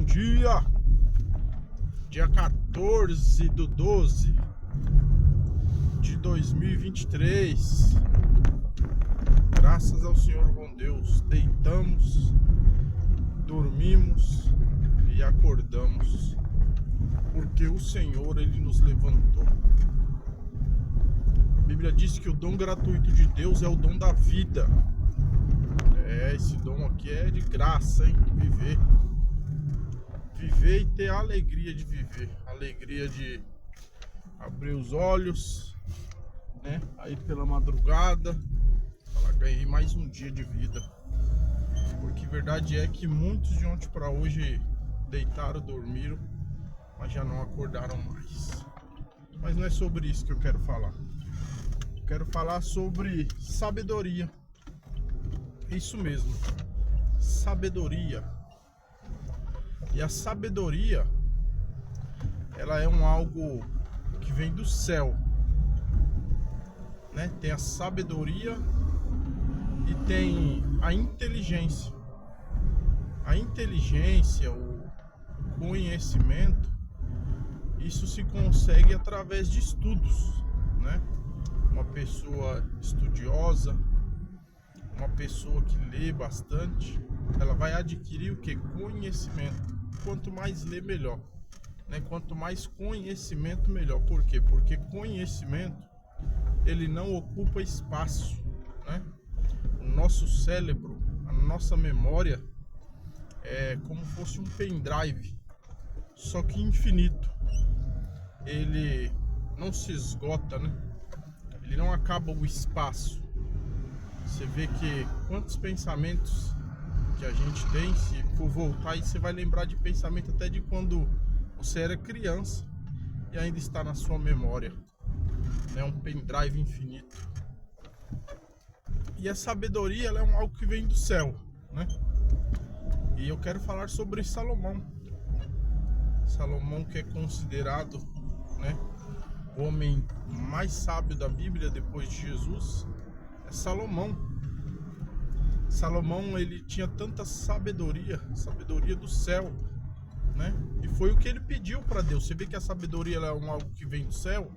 dia, dia 14/12 de 2023. Graças ao Senhor bom Deus, deitamos, dormimos e acordamos, porque o Senhor, Ele nos levantou. A Bíblia diz que o dom gratuito de Deus é o dom da vida. Esse dom aqui é de graça, hein? Viver e ter a alegria de viver, a alegria de abrir os olhos, né? Aí pela madrugada, falar, ganhei mais um dia de vida. Porque verdade é que muitos de ontem para hoje deitaram, dormiram, mas já não acordaram mais. Mas não é sobre isso que eu quero falar. Eu quero falar sobre sabedoria. Isso mesmo, sabedoria. E a sabedoria, ela é algo que vem do céu, né? Tem a sabedoria e tem a inteligência. A inteligência, o conhecimento, isso se consegue através de estudos, né? Uma pessoa estudiosa, uma pessoa que lê bastante, ela vai adquirir o que? Conhecimento. Quanto mais lê, melhor, né? Quanto mais conhecimento, melhor. Por quê? Porque conhecimento, ele não ocupa espaço, né? O nosso cérebro, a nossa memória é como se fosse um pendrive, só que infinito. Ele não se esgota, né? Ele não acaba o espaço. Você vê que quantos pensamentos que a gente tem, se for voltar aí, você vai lembrar de pensamento até de quando você era criança e ainda está na sua memória. É um pendrive infinito. E a sabedoria, ela é algo que vem do céu, né? E eu quero falar sobre Salomão. Salomão, que é considerado, né, o homem mais sábio da Bíblia depois de Jesus, é Salomão. Salomão, ele tinha tanta sabedoria do céu, né? E foi o que ele pediu para Deus. Você vê que a sabedoria, ela é algo que vem do céu,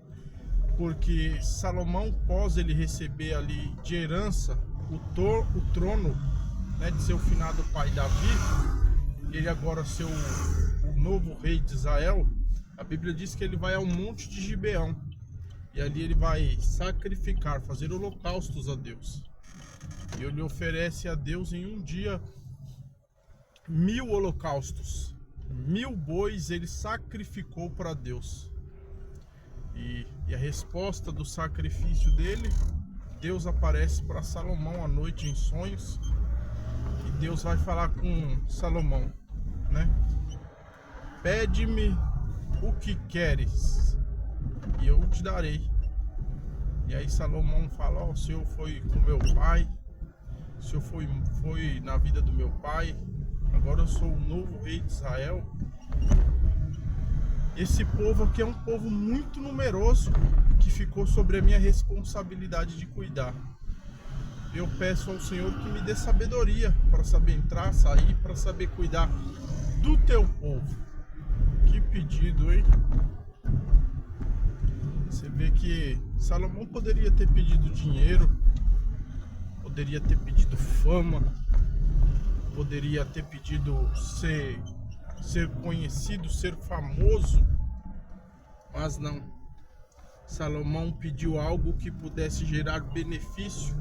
porque Salomão, após ele receber ali de herança o trono, né, de seu finado pai Davi, ele agora ser o novo rei de Israel. A Bíblia diz que ele vai ao monte de Gibeão e ali ele vai sacrificar, fazer holocaustos a Deus. E ele oferece a Deus em um dia 1000 holocaustos, 1000 bois ele sacrificou para Deus. E a resposta do sacrifício dele, Deus aparece para Salomão à noite em sonhos. E Deus vai falar com Salomão, né? Pede-me o que queres e eu te darei. E aí Salomão fala, o Senhor foi com meu pai, o Senhor foi na vida do meu pai, agora eu sou o novo rei de Israel. Esse povo aqui é um povo muito numeroso que ficou sobre a minha responsabilidade de cuidar. Eu peço ao Senhor que me dê sabedoria para saber entrar, sair, para saber cuidar do teu povo. Que pedido, hein? Você vê que Salomão poderia ter pedido dinheiro, poderia ter pedido fama, poderia ter pedido ser conhecido, ser famoso, mas não. Salomão pediu algo que pudesse gerar benefício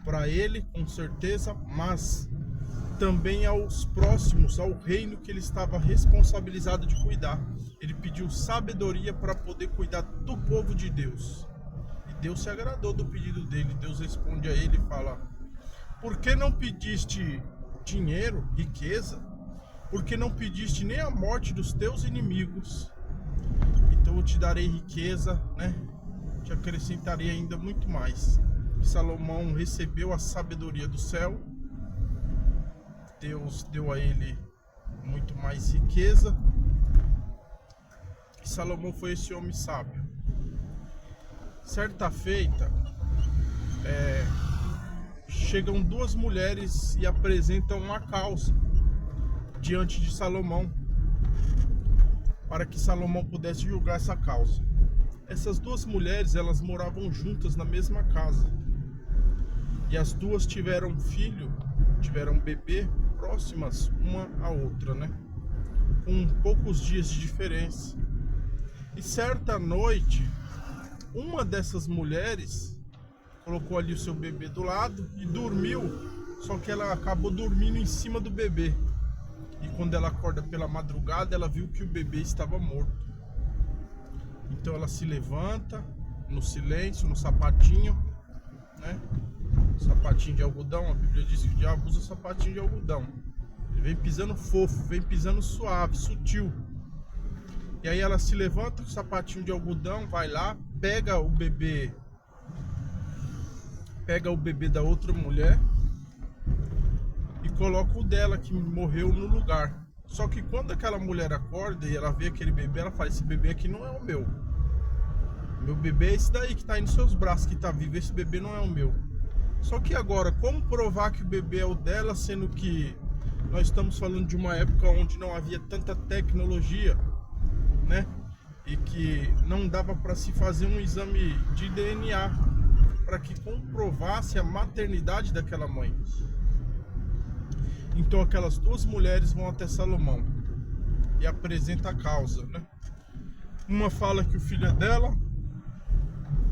para ele, com certeza, mas também aos próximos, ao reino que ele estava responsabilizado de cuidar. Ele pediu sabedoria para poder cuidar do povo de Deus. E Deus se agradou do pedido dele. Deus responde a ele e fala: por que não pediste dinheiro, riqueza? Por que não pediste nem a morte dos teus inimigos? Então eu te darei riqueza, né? Te acrescentarei ainda muito mais. E Salomão recebeu a sabedoria do céu. Deus deu a ele muito mais riqueza. E Salomão foi esse homem sábio. Certa feita, chegam duas mulheres e apresentam uma causa diante de Salomão. para que Salomão pudesse julgar essa causa. Essas duas mulheres, elas moravam juntas na mesma casa. E as duas tiveram um filho, tiveram um bebê próximas uma à outra, né? Com poucos dias de diferença. E certa noite, uma dessas mulheres colocou ali o seu bebê do lado e dormiu, só que ela acabou dormindo em cima do bebê. E quando ela acorda pela madrugada, ela viu que o bebê estava morto. Então ela se levanta no silêncio, no sapatinho, né? Sapatinho de algodão, a Bíblia diz que o diabo usa sapatinho de algodão. Ele vem pisando fofo, vem pisando suave, sutil. E aí ela se levanta com o sapatinho de algodão, vai lá, pega o bebê da outra mulher e coloca o dela que morreu no lugar. Só que quando aquela mulher acorda e ela vê aquele bebê, ela fala: esse bebê aqui não é o meu. Meu bebê é esse daí que tá aí nos seus braços, que tá vivo. Esse bebê não é o meu. Só que agora, como provar que o bebê é o dela, sendo que nós estamos falando de uma época onde não havia tanta tecnologia, né? E que não dava para se fazer um exame de DNA para que comprovasse a maternidade daquela mãe. Então aquelas duas mulheres vão até Salomão e apresentam a causa, né? Uma fala que o filho é dela,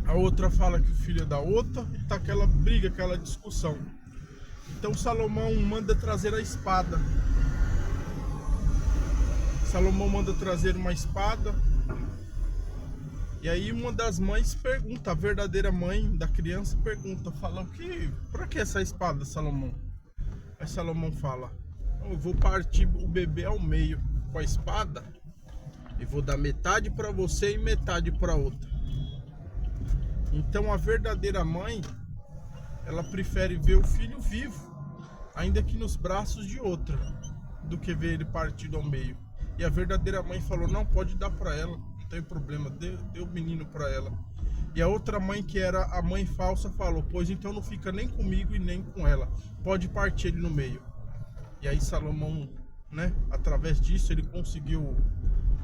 a outra fala que o filho é da outra, e tá aquela briga, aquela discussão. Então Salomão manda trazer a espada. Salomão manda trazer uma espada. E aí uma das mães pergunta, a verdadeira mãe da criança pergunta, fala: pra que essa espada, Salomão? Aí Salomão fala: eu vou partir o bebê ao meio com a espada e vou dar metade para você e metade para outra. Então a verdadeira mãe, ela prefere ver o filho vivo, ainda que nos braços de outra, do que ver ele partido ao meio. E a verdadeira mãe falou: não, pode dar para ela, não tem problema, dê o menino para ela. E a outra mãe, que era a mãe falsa, falou: pois então não fica nem comigo e nem com ela, pode partir ele no meio. E aí Salomão, né, através disso ele conseguiu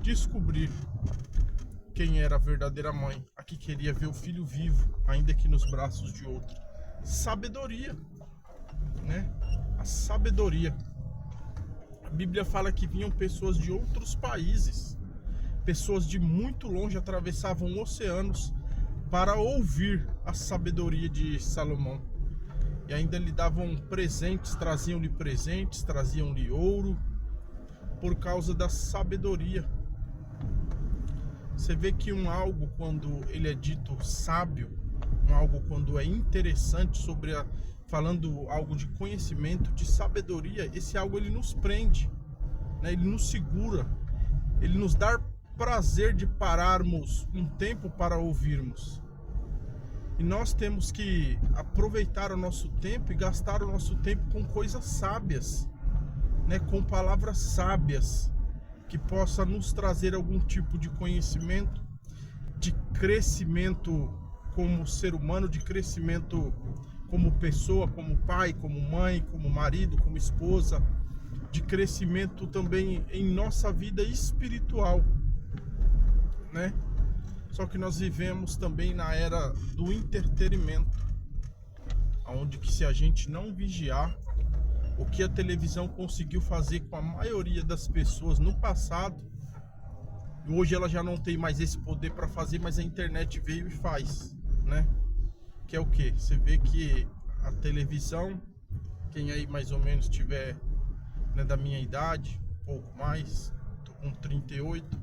descobrir quem era a verdadeira mãe, a que queria ver o filho vivo, ainda que nos braços de outra. Sabedoria, né? A sabedoria. A Bíblia fala que vinham pessoas de outros países, pessoas de muito longe, atravessavam oceanos para ouvir a sabedoria de Salomão. E ainda lhe davam presentes, traziam-lhe ouro, por causa da sabedoria. Você vê que algo, quando ele é dito sábio, algo quando é interessante, falando algo de conhecimento, de sabedoria, esse algo ele nos prende, né? Ele nos segura, ele nos dá prazer de pararmos um tempo para ouvirmos. E nós temos que aproveitar o nosso tempo e gastar o nosso tempo com coisas sábias, né? Com palavras sábias, que possa nos trazer algum tipo de conhecimento, de crescimento como ser humano, de crescimento como pessoa, como pai, como mãe, como marido, como esposa, de crescimento também em nossa vida espiritual, né? Só que nós vivemos também na era do entretenimento, onde que se a gente não vigiar, o que a televisão conseguiu fazer com a maioria das pessoas no passado, hoje ela já não tem mais esse poder para fazer, mas a internet veio e faz, né? Que é o que? Você vê que a televisão, quem aí mais ou menos tiver, né, da minha idade, um pouco mais, tô com 38,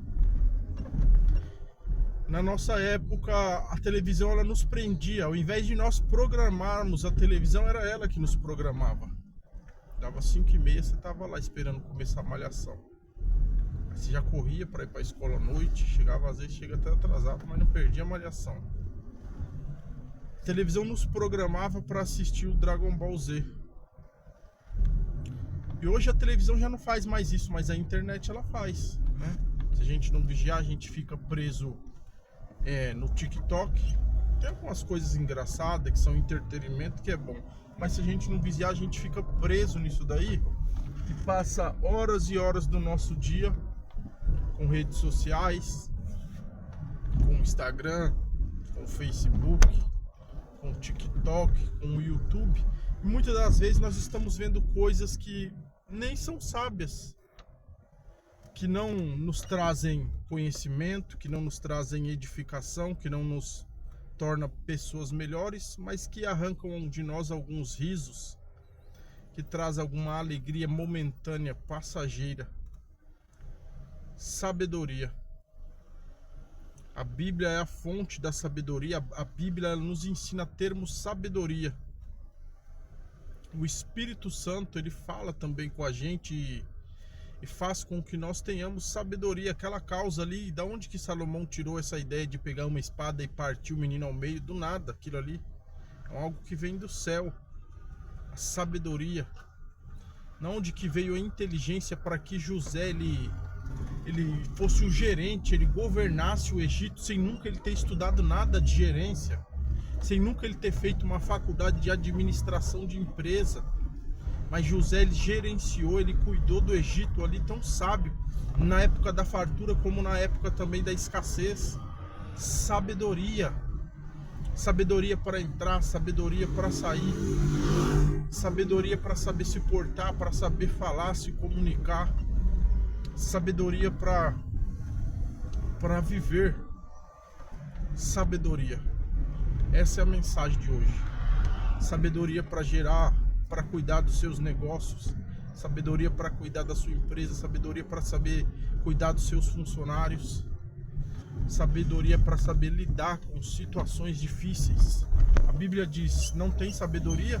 na nossa época a televisão ela nos prendia, ao invés de nós programarmos a televisão, era ela que nos programava. Dava 5h30, você tava lá esperando começar a malhação. Aí você já corria para ir para a escola à noite, chegava às vezes, chega até atrasado, mas não perdia a malhação. A televisão nos programava para assistir o Dragon Ball Z. E hoje a televisão já não faz mais isso, mas a internet ela faz, né? Se a gente não vigiar, a gente fica preso no TikTok. Tem algumas coisas engraçadas que são entretenimento, que é bom. Mas se a gente não vigiar, a gente fica preso nisso daí e passa horas e horas do nosso dia com redes sociais, com o Instagram, com o Facebook, com o TikTok, com o YouTube. E muitas das vezes nós estamos vendo coisas que nem são sábias, que não nos trazem conhecimento, que não nos trazem edificação, que não nos torna pessoas melhores, mas que arrancam de nós alguns risos, que traz alguma alegria momentânea, passageira. Sabedoria. A Bíblia é a fonte da sabedoria. A Bíblia nos ensina a termos sabedoria. O Espírito Santo, ele fala também com a gente e faz com que nós tenhamos sabedoria. Aquela causa ali, da onde que Salomão tirou essa ideia de pegar uma espada e partir o menino ao meio? Do nada, aquilo ali é algo que vem do céu. A sabedoria. Da onde que veio a inteligência para que José ele fosse o gerente, ele governasse o Egito sem nunca ele ter estudado nada de gerência, sem nunca ele ter feito uma faculdade de administração de empresa. Mas José, ele gerenciou, ele cuidou do Egito ali tão sábio, na época da fartura como na época também da escassez. Sabedoria. Sabedoria para entrar, sabedoria para sair, sabedoria para saber se portar, para saber falar, se comunicar, sabedoria para viver. Sabedoria. Essa é a mensagem de hoje. Sabedoria para gerar, para cuidar dos seus negócios, sabedoria para cuidar da sua empresa, sabedoria para saber cuidar dos seus funcionários, sabedoria para saber lidar com situações difíceis. A Bíblia diz: não tem sabedoria?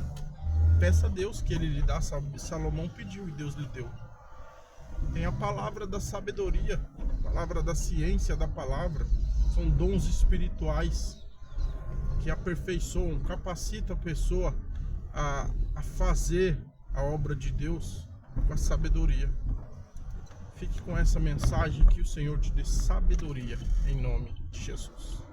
Peça a Deus que ele lhe dá. Salomão pediu e Deus lhe deu. Tem a palavra da sabedoria, a palavra da ciência da palavra. São dons espirituais que aperfeiçoam, capacitam a pessoa a fazer a obra de Deus com a sabedoria. Fique com essa mensagem, que o Senhor te dê sabedoria em nome de Jesus.